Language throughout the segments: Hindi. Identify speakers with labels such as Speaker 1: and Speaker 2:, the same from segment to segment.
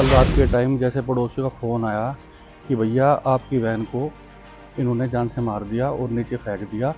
Speaker 1: कल रात के टाइम जैसे पड़ोसियों का फ़ोन आया कि भैया आपकी बहन को इन्होंने जान से मार दिया और नीचे फेंक दिया।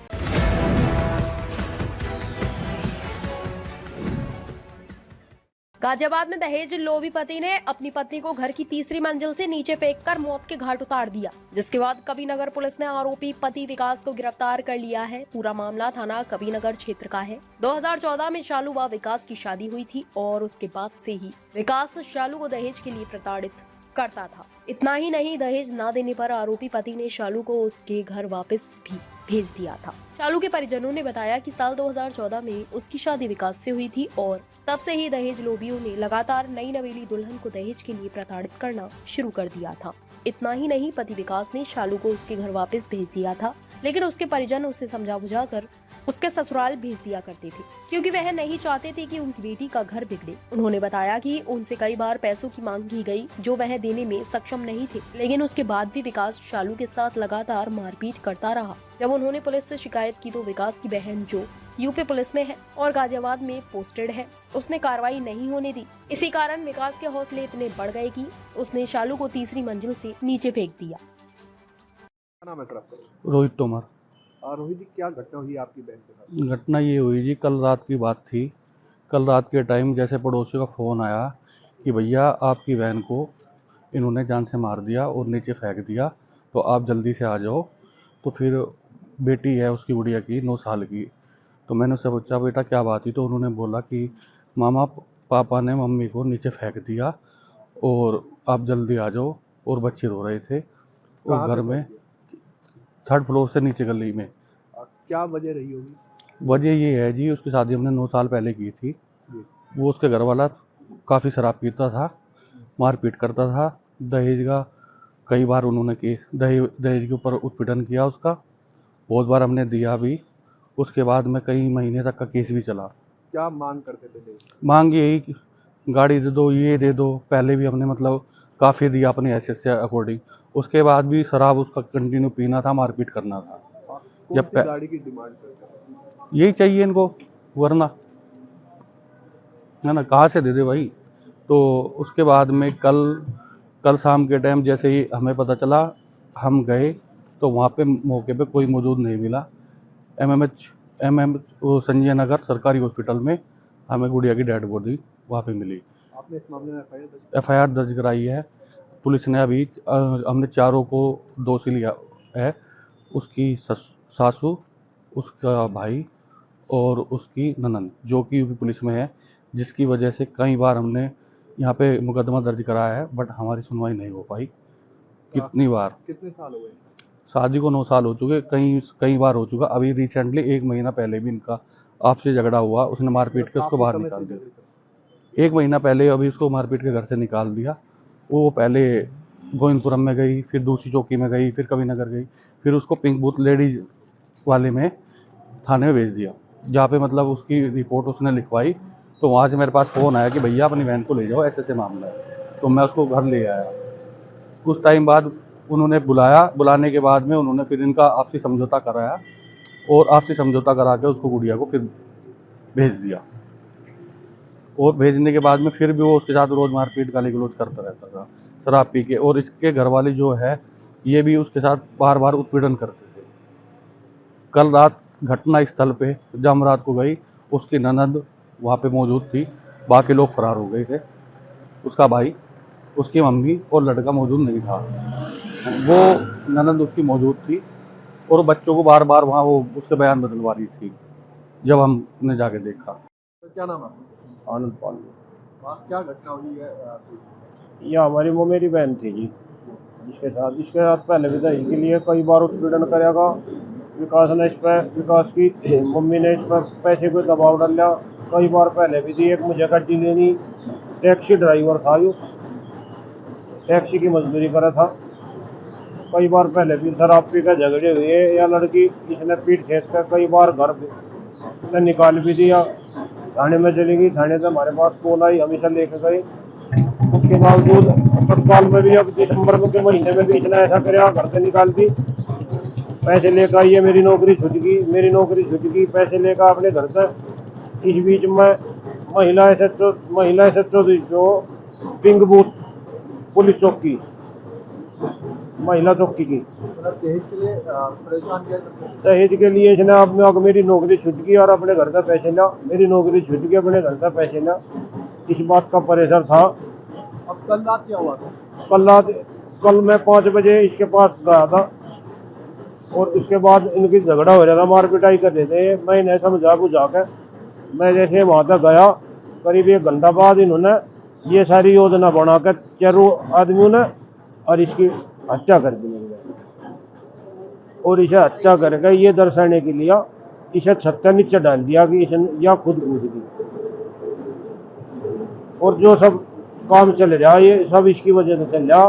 Speaker 2: गाजियाबाद में दहेज लोभी पति ने अपनी पत्नी को घर की तीसरी मंजिल से नीचे फेंककर मौत के घाट उतार दिया, जिसके बाद कबीरनगर पुलिस ने आरोपी पति विकास को गिरफ्तार कर लिया है। पूरा मामला थाना कबीरनगर क्षेत्र का है। 2014 में शालू व विकास की शादी हुई थी और उसके बाद से ही विकास शालू को दहेज के लिए प्रताड़ित करता था। इतना ही नहीं, दहेज न देने पर आरोपी पति ने शालू को उसके घर वापस भी भेज दिया था। शालू के परिजनों ने बताया कि साल 2014 में उसकी शादी विकास से हुई थी और तब से ही दहेज लोभियों ने लगातार नई नवेली दुल्हन को दहेज के लिए प्रताड़ित करना शुरू कर दिया था। इतना ही नहीं, पति विकास ने शालू को उसके घर वापस भेज दिया था, लेकिन उसके परिजन उसे समझा बुझा कर उसके ससुराल भेज दिया करते थे, क्योंकि वह नहीं चाहते थे कि उनकी बेटी का घर बिगड़े। उन्होंने बताया कि उनसे कई बार पैसों की मांग की गई, जो वह देने में सक्षम नहीं थे, लेकिन उसके बाद भी विकास शालू के साथ लगातार मारपीट करता रहा। जब उन्होंने पुलिस से शिकायत की तो विकास की बहन, जो यूपी पुलिस में है और गाजियाबाद में पोस्टेड है, उसने कार्रवाई नहीं होने दी। इसी कारण विकास के हौसले इतने बढ़ गए कि उसने शालू को तीसरी मंजिल से नीचे फेंक दिया।
Speaker 3: नाम है सर आपका?
Speaker 1: रोहित तोमर।
Speaker 3: रोहित जी, क्या घटना हुई आपकी बहन के साथ?
Speaker 1: घटना ये हुई जी, कल रात की बात थी। कल रात के टाइम जैसे पड़ोसियों का फ़ोन आया कि भैया आपकी बहन को इन्होंने जान से मार दिया और नीचे फेंक दिया, तो आप जल्दी से आ जाओ। तो फिर बेटी है उसकी, गुड़िया की 9 साल की। तो मैंने उससे पूछा बेटा क्या बात थी, तो उन्होंने बोला कि मामा पापा ने मम्मी को नीचे फेंक दिया और आप जल्दी आ जाओ। और बच्चे रो रहे थे और
Speaker 3: कहाँ
Speaker 1: घर
Speaker 3: पे
Speaker 1: में
Speaker 3: फेंक दिया?
Speaker 1: 3rd फ्लोर से नीचे गली में।
Speaker 3: क्या वजह रही होगी?
Speaker 1: वजह ये है जी, उसकी शादी हमने 9 साल पहले की थी।
Speaker 3: जी।
Speaker 1: वो उसके घर वाला काफ़ी शराब पीता था, मारपीट करता था। दहेज का कई बार उन्होंने दहेज के ऊपर उत्पीड़न किया उसका, बहुत बार हमने दिया भी। उसके बाद में कई महीने तक का केस भी चला।
Speaker 3: क्या मांग करते थे लोग?
Speaker 1: मांग यही कि गाड़ी दे दो, ये दे दो। पहले भी हमने मतलब काफ़ी दिया अपने हैसियत से अकॉर्डिंग। उसके बाद भी शराब उसका कंटिन्यू पीना था, मारपीट करना था।
Speaker 3: कौन
Speaker 1: जब
Speaker 3: सी गाड़ी की डिमांड करते थे?
Speaker 1: यही चाहिए इनको, वरना है ना, कहाँ से दे दे भाई। तो उसके बाद में कल शाम के टाइम जैसे ही हमें पता चला, हम गए तो वहाँ पे मौके पे कोई मौजूद नहीं मिला। एमएमएच वो संजय नगर सरकारी हॉस्पिटल में हमें गुड़िया की डेड बॉडी वहाँ पे मिली।
Speaker 3: आपने इस मामले में
Speaker 1: एफआईआर दर्ज कराई है पुलिस ने। अभी हमने चारों को दोषी लिया है, उसकी सासू, उसका भाई और उसकी ननंद, जो कि यूपी पुलिस में है, जिसकी वजह से कई बार हमने यहाँ पे मुकदमा दर्ज कराया है, बट हमारी सुनवाई नहीं हो पाई। कितनी बार?
Speaker 3: कितने साल हो गए
Speaker 1: शादी को 9 साल हो चुके, कई बार हो चुका। अभी रिसेंटली 1 महीना पहले भी इनका आपसे झगड़ा हुआ, उसने मारपीट के उसको बाहर निकाल दिया। 1 महीना पहले अभी उसको मारपीट के घर से निकाल दिया। वो पहले गोविंदपुरम में गई, फिर दूसरी चौकी में गई, फिर कबीरनगर गई, फिर उसको पिंक बूथ लेडीज वाले में थाने में भेज दिया, जहाँ पे मतलब उसकी रिपोर्ट उसने लिखवाई। तो वहाँ से मेरे पास फ़ोन आया कि भैया अपनी बहन को ले जाओ, ऐसे ऐसे मामला है। तो मैं उसको घर ले आया। कुछ टाइम बाद उन्होंने बुलाया, बुलाने के बाद में उन्होंने फिर इनका आपसी समझौता कराया और आपसी समझौता करा के उसको गुड़िया को फिर भेज दिया। और भेजने के बाद में फिर भी वो उसके साथ रोज़ मारपीट गाली गलौज करता रहता था शराब पी के। और इसके घर वाले जो है, ये भी उसके साथ बार बार उत्पीड़न करते थे। कल रात घटना स्थल पे जब हम रात को गई, उसकी ननद वहाँ पे मौजूद थी, बाकी लोग फरार हो गए थे। उसका भाई, उसकी मम्मी और लड़का मौजूद नहीं था। वो ननद उसकी मौजूद थी और बच्चों को बार बार वहाँ वो उससे बयान बदलवा रही थी, जब हमने जाके देखा।
Speaker 3: तो क्या नाम है आपका?
Speaker 4: आनंद पाल।
Speaker 3: क्या घटना हुई है?
Speaker 4: ये हमारी वो मेरी बहन थी जी, इसके साथ पहले भी दहेज के लिए कई बार उत्पीड़न करेगा। विकास की मम्मी ने इस पर पैसे को दबाव डाला। कई बार पहले भी थी। एक मुझे गाड़ी लेनी, टैक्सी ड्राइवर था, यो टैक्सी की मजदूरी करा था। कई बार पहले भी शराब पी कर झगड़े हुए। या लड़की इसने पीट खेत कर कई बार घर से निकाल भी दिया। थाने में चली गई, थाने से हमारे पास कॉल आई, हमेशा लेके गए। उसके बावजूद अस्पताल में भी अब दिसंबर के महीने में भी इसने ऐसा कराया, घर से निकाल दी। पैसे लेकर आई है, मेरी नौकरी छूट गई, पैसे लेकर अपने घर से। इस बीच में महिला एसएचओ जो पिंक बूथ पुलिस चौकी, महिला चौकी की।
Speaker 3: मतलब दहेज के लिए परेशान किया करते थे।
Speaker 4: दहेज के लिए इसने अब मेरी नौकरी छूट गई और अपने घर का पैसे ला, मेरी नौकरी छूट गई, अपने घर का पैसे ला, इस बात का प्रेशर था।
Speaker 3: अब कल रात क्या हुआ था?
Speaker 4: कल मैं 5 बजे इसके पास गया था और उसके बाद इनकी झगड़ा हो रहा था, मार पिटाई कर रहे थे। मैं इन्हें समझा बुझा के मैं जैसे वहाँ तक गया, करीब 1 घंटा बाद इन्होंने ये सारी योजना बना कर चारों आदमियों ने और इसकी हत्या कर दी मेरे भाई। और इसे हत्या करके ये दर्शाने के लिए इसे छत के नीचे डाल दिया कि इसे या खुद कूद दी। और जो सब काम चल रहा है ये सब इसकी वजह से चल रहा।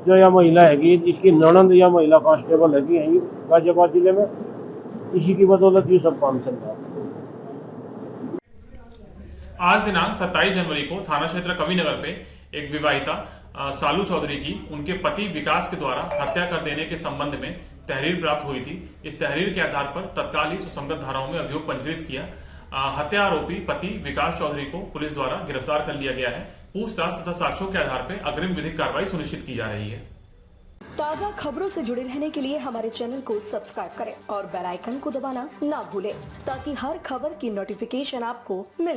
Speaker 4: जो यह महिला हैगी, इसकी ननंद या महिला कांस्टेबल हैगी यहीं गाजियाबाद जिले में, इसी की बदौलत ये सब काम चल रहा है।
Speaker 5: आज दिनांक 27 जनवरी को थाना क्षेत्र कविनगर पे एक विवाहिता सालू चौधरी की उनके पति विकास के द्वारा हत्या कर देने के संबंध में तहरीर प्राप्त हुई थी। इस तहरीर के आधार पर तत्काल ही सुसंगत धाराओं में अभियोग पंजीकृत किया। हत्या आरोपी पति विकास चौधरी को पुलिस द्वारा गिरफ्तार कर लिया गया है। पूछताछ तथा साक्ष्यों के आधार पर अग्रिम विधिक कार्रवाई सुनिश्चित की जा रही है।
Speaker 6: ताज़ा खबरों से जुड़े रहने के लिए हमारे चैनल को सब्सक्राइब करें और बेल आइकन को दबाना ना भूलें ताकि हर खबर की नोटिफिकेशन आपको मिल